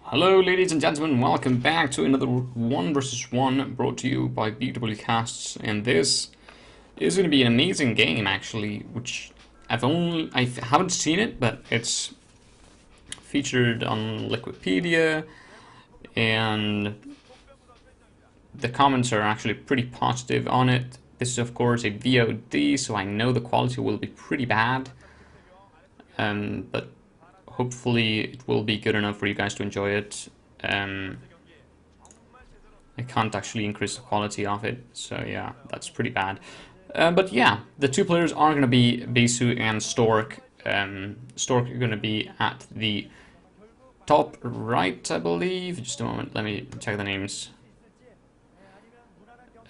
Hello ladies and gentlemen, welcome back to another 1 versus 1 brought to you by BWCasts, and this is going to be an amazing game actually, which I haven't seen it, but it's featured on Wikipedia, and the comments are actually pretty positive on it. This is of course a VOD, so I know the quality will be pretty bad, but hopefully it will be good enough for you guys to enjoy it. I can't actually increase the quality of it, so yeah, that's pretty bad. But yeah, the two players are going to be Bisu and Stork. Stork are going to be at the top right, I believe. Just a moment, let me check the names.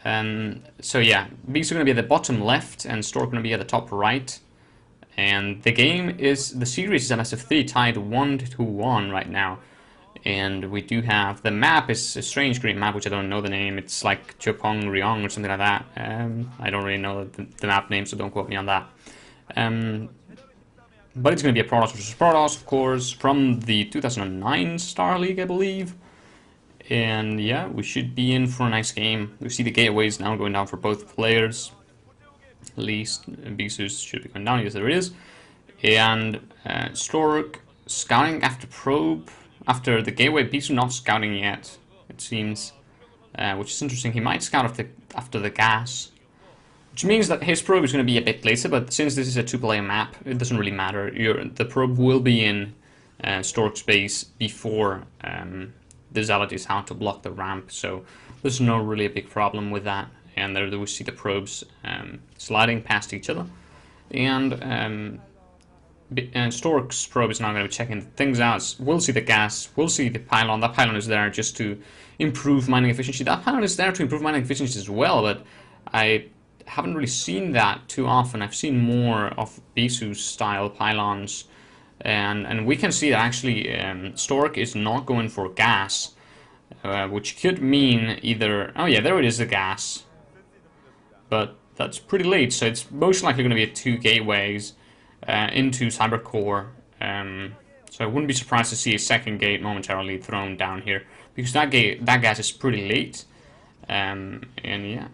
So yeah, Bisu are going to be at the bottom left, and Stork are going to be at the top right. And the series is a best of 3, tied 1-1 right now. And we do have, the map is a strange green map, which I don't know the name. It's like Chupung-Ryeong or something like that. I don't really know the map name, so don't quote me on that. But it's going to be a Protoss versus Protoss, of course, from the 2009 Star League, I believe. And yeah, we should be in for a nice game. We see the gateways now going down for both players. At least Bisu's should be going down, yes there is. And Stork scouting after probe. After the gateway, Bisu not scouting yet, it seems. Which is interesting. He might scout after the gas. Which means that his probe is going to be a bit later, but since this is a 2-player map, it doesn't really matter. The probe will be in Stork's base before the Zealot is out to block the ramp, so there's no really a big problem with that. And there we see the probes sliding past each other. And Stork's probe is now going to be checking things out. We'll see the gas, we'll see the pylon. That pylon is there just to improve mining efficiency. That pylon is there to improve mining efficiency as well, but I haven't really seen that too often. I've seen more of Bisu's style pylons. And we can see that actually Stork is not going for gas, which could mean either... Oh yeah, there it is, the gas. But that's pretty late, so it's most likely going to be 2 gateways into Cybercore. So I wouldn't be surprised to see a second gate momentarily thrown down here, because that gas is pretty late. And yeah,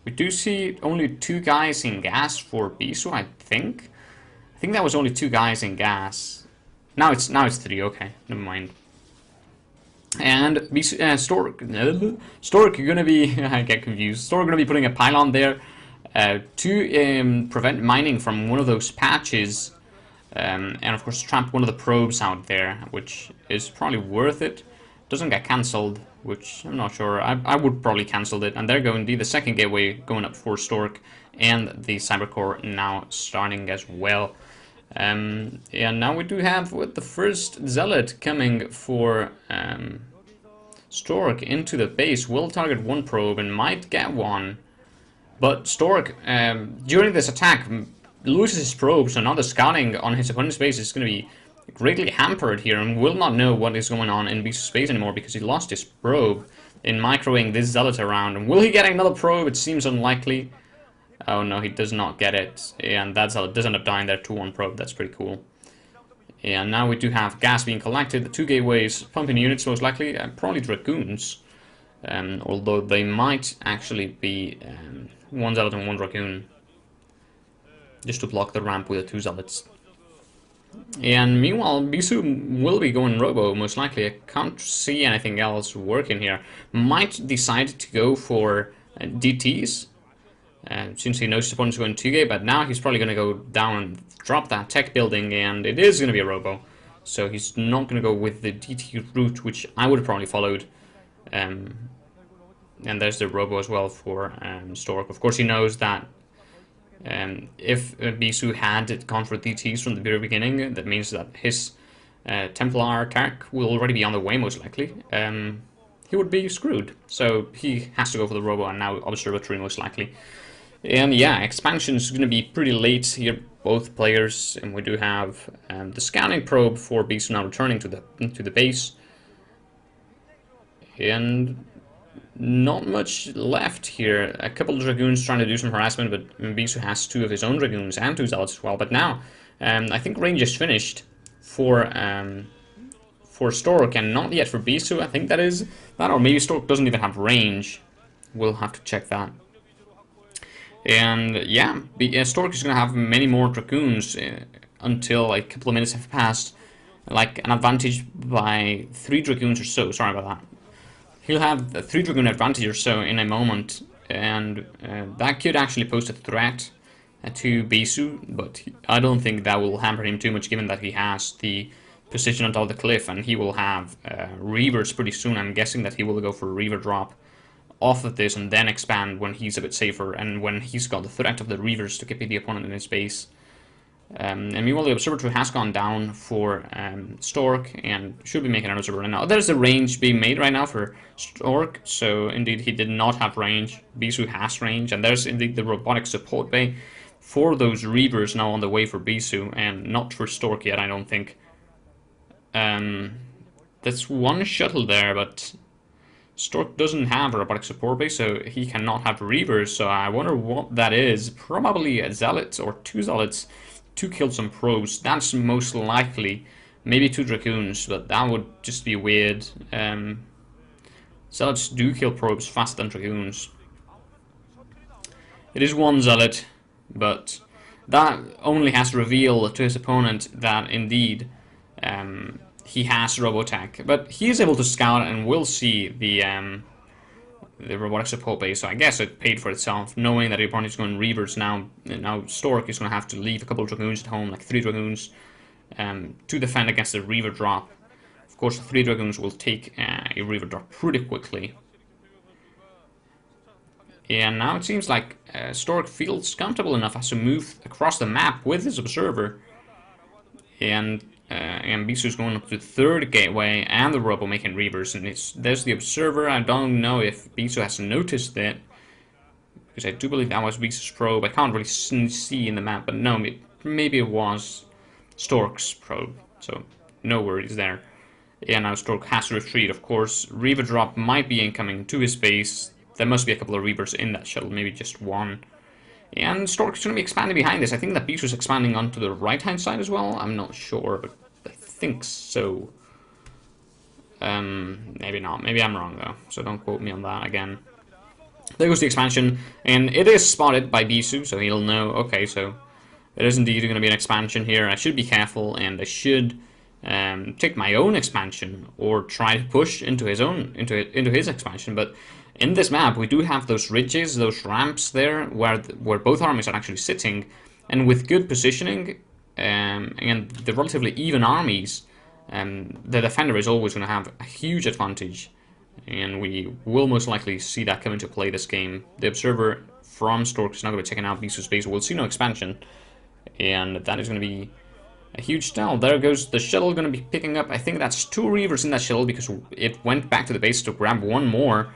we do see only 2 guys in gas for Bisu, I think. I think that was only 2 guys in gas. Now it's 3. Okay, never mind. And Stork, you're gonna be I get confused. Stork gonna be putting a pylon there to prevent mining from one of those patches, and of course trap one of the probes out there, which is probably worth it. Doesn't get cancelled, which I'm not sure. I would probably cancel it. And they're going to be the second gateway going up for Stork, and the Cybercore now starting as well. And now we do have the first Zealot coming for Stork into the base. Will target 1 probe and might get 1. But Stork, during this attack, loses his probe, so now the scouting on his opponent's base is going to be greatly hampered here, and will not know what is going on in Bisu's space anymore because he lost his probe in microing this Zealot around. And will he get another probe? It seems unlikely. Oh no, he does not get it, and that Zealot does end up dying there to 1 probe. That's pretty cool. And now we do have gas being collected, the 2 gateways, pumping units most likely, probably Dragoons, although they might actually be 1 Zealot and 1 Dragoon, just to block the ramp with the 2 Zealots. And meanwhile, Bisu will be going Robo, most likely. I can't see anything else working here. Might decide to go for DTs, since he knows his opponent's going 2-gate, but now he's probably going to go down and drop that tech building, and it is going to be a Robo. So he's not going to go with the DT route, which I would have probably followed. And there's the Robo as well for Stork. Of course, he knows that if Bisu had gone for DTs from the very beginning, that means that his Templar tech will already be on the way, most likely. He would be screwed. So he has to go for the Robo, and now Observatory, most likely. And yeah, expansion is going to be pretty late here, both players, and we do have the scouting probe for Bisu now returning to the base. And not much left here. A couple of Dragoons trying to do some harassment, but Bisu has 2 of his own Dragoons and 2 Zealots as well. But now, I think range is finished for for Stork and not yet for Bisu. I think that is that, or maybe Stork doesn't even have range. We'll have to check that. And yeah, Stork is going to have many more Dragoons until a couple of minutes have passed. Like an advantage by 3 Dragoons or so. Sorry about that. He'll have a 3 Dragoon advantage or so in a moment. And that could actually pose a threat to Bisu. But I don't think that will hamper him too much, given that he has the position on top of the cliff. And he will have Reavers pretty soon. I'm guessing that he will go for a Reaver drop off of this and then expand when he's a bit safer and when he's got the threat of the Reavers to keep the opponent in his base. And meanwhile, the Observatory has gone down for Stork and should be making an Observer right now. There's a range being made right now for Stork, so indeed he did not have range. Bisu has range, and there's indeed the robotic support bay for those Reavers now on the way for Bisu, and not for Stork yet, I don't think. There's one shuttle there, but Stork doesn't have a robotic support base, so he cannot have Reavers, so I wonder what that is. Probably a Zealot or 2 Zealots to kill some probes. That's most likely. Maybe 2 Dragoons, but that would just be weird. Zealots do kill probes faster than Dragoons. It is 1 Zealot, but that only has to reveal to his opponent that indeed he has Robotech. But he is able to scout and will see the robotic support base, so I guess it paid for itself, knowing that the opponent is going Reavers now. Now Stork is going to have to leave a couple of Dragoons at home, like 3 Dragoons, to defend against the Reaver drop. Of course, the 3 Dragoons will take a Reaver drop pretty quickly. And now it seems like Stork feels comfortable enough as to move across the map with his Observer. And Bisu is going up to the 3rd gateway, and the Robo making Reavers, and there's the Observer. I don't know if Bisu has noticed it, because I do believe that was Bisu's probe. I can't really see in the map, but no, maybe it was Stork's probe, so no worries there. Yeah, now Stork has to retreat, of course. Reaver drop might be incoming to his base. There must be a couple of Reavers in that shuttle, maybe just 1. And Stork is going to be expanding behind this. I think that Bisu is expanding onto the right-hand side as well. I'm not sure, but I think so. Maybe not. Maybe I'm wrong, though. So don't quote me on that again. There goes the expansion. And it is spotted by Bisu, so he'll know, okay, so it is indeed going to be an expansion here. I should be careful, and I should take my own expansion or try to push into his own into his expansion. But in this map, we do have those ridges, those ramps there, where both armies are actually sitting, and with good positioning and the relatively even armies, the defender is always going to have a huge advantage, and we will most likely see that come into play this game. The Observer from Stork is now going to be checking out Bisu's base. We'll see no expansion, and that is going to be a huge tell. There goes the shuttle, going to be picking up, I think that's 2 Reavers in that shuttle, because it went back to the base to grab 1 more.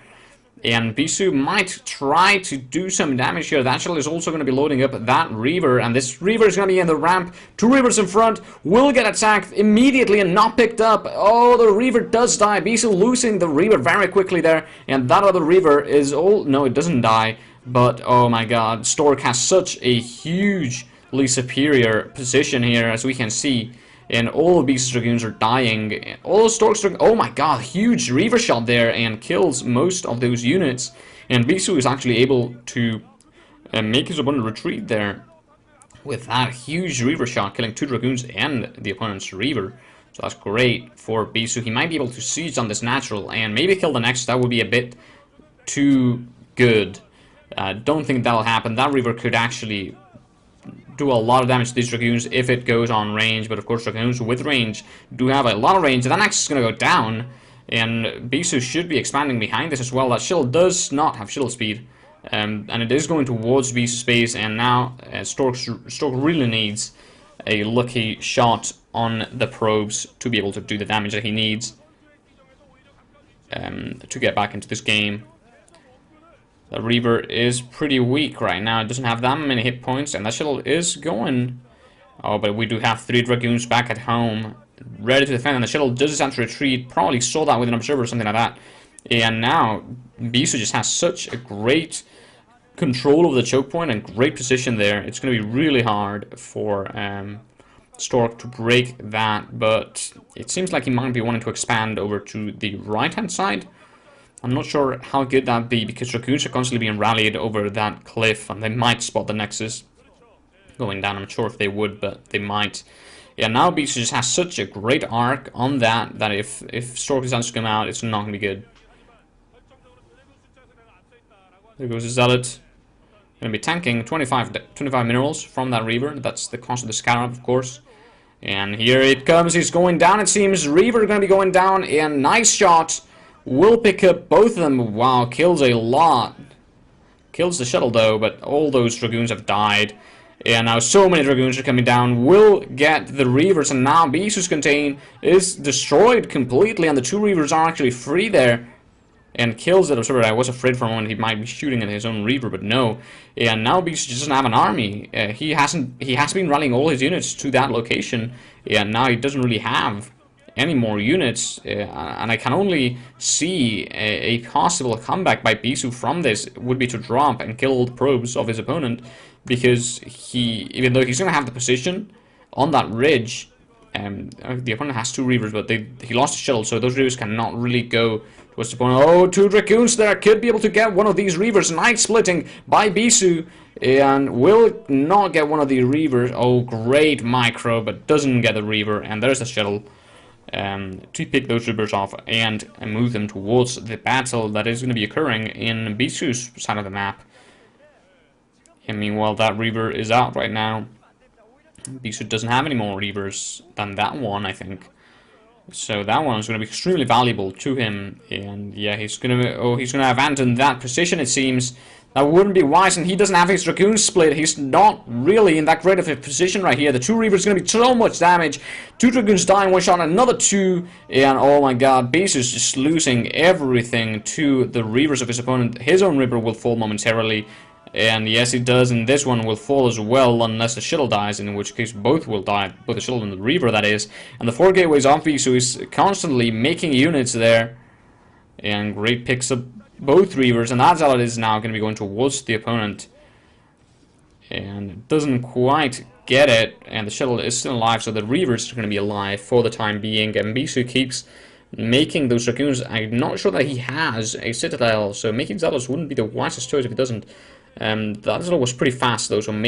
And Bisu might try to do some damage here. That shuttle is also going to be loading up that Reaver, and this Reaver is going to be in the ramp. 2 Reavers in front, will get attacked immediately and not picked up. Oh, the Reaver does die. Bisu losing the Reaver very quickly there, and that other Reaver is all... No, it doesn't die, but oh my god, Stork has such a hugely superior position here, as we can see. And all of Bisu's Dragoons are dying. All of Stork's Dragoons... Oh my god, huge Reaver shot there and kills most of those units. And Bisu is actually able to make his opponent retreat there with that huge Reaver shot, killing 2 Dragoons and the opponent's Reaver. So that's great for Bisu. He might be able to siege on this natural and maybe kill the next. That would be a bit too good. Don't think that'll happen. That Reaver could actually do a lot of damage to these Dragoons if it goes on range, but of course Dragoons with range do have a lot of range, and that next is going to go down, and Bisu should be expanding behind this as well. That shuttle does not have shuttle speed, and it is going towards Bisu's base, and now Stork really needs a lucky shot on the probes to be able to do the damage that he needs to get back into this game. The Reaver is pretty weak right now. It doesn't have that many hit points, and that shuttle is going. Oh, but we do have 3 Dragoons back at home, ready to defend, and the shuttle does have to retreat. Probably saw that with an Observer or something like that. And now, Bisu just has such a great control over the choke point and great position there. It's going to be really hard for Stork to break that, but it seems like he might be wanting to expand over to the right-hand side. I'm not sure how good that'd be, because Dragoons are constantly being rallied over that cliff, and they might spot the Nexus going down. I'm not sure if they would, but they might. Yeah, now Bisu just has such a great arc on that if Stork decides to come out, it's not going to be good. There goes the Zealot. Going to be tanking 25 minerals from that Reaver. That's the cost of the Scarab, of course. And here it comes. He's going down, it seems. Reaver going to be going down, and nice shot. Will pick up both of them. Wow, kills a lot. Kills the shuttle though, but all those Dragoons have died. And now so many Dragoons are coming down. Will get the Reavers, and now Bisu's contain is destroyed completely, and the two Reavers are actually free there. And kills that observer. I was afraid for a moment he might be shooting at his own Reaver, but no. And now Bisu doesn't have an army. He has been rallying all his units to that location, and now he doesn't really have any more units, and I can only see a possible comeback by Bisu from this would be to drop and kill all the probes of his opponent, because even though he's going to have the position on that ridge, the opponent has two Reavers, but he lost the shuttle, so those Reavers cannot really go towards the opponent. Oh, two Dragoons there, could be able to get one of these Reavers. Nice splitting by Bisu, and will not get one of the Reavers. Oh, great micro, but doesn't get the Reaver, and there's the shuttle. To pick those Reavers off and move them towards the battle that is going to be occurring in Bisu's side of the map. And meanwhile, that Reaver is out right now. Bisu doesn't have any more Reavers than that one, I think. So that one is going to be extremely valuable to him. And yeah, he's going to abandon that position, it seems. That wouldn't be wise, and he doesn't have his Dragoon split. He's not really in that great of a position right here. The two Reavers are going to be so much damage. Two Dragoons dying, one shot, another two, and oh my god, Bisu's just losing everything to the Reavers of his opponent. His own Reaver will fall momentarily, and yes, it does, and this one will fall as well, unless the shuttle dies, in which case both will die, both the shuttle and the Reaver, that is. And the 4 gateways off Bisu is constantly making units there, and great picks up both Reavers, and that Zealot is now going to be going towards the opponent, and doesn't quite get it, and the shuttle is still alive, so the Reavers are going to be alive for the time being, and Bisu keeps making those Dragoons. I'm not sure that he has a Citadel, so making Zealots wouldn't be the wisest choice if he doesn't. That Zealot was pretty fast though, so maybe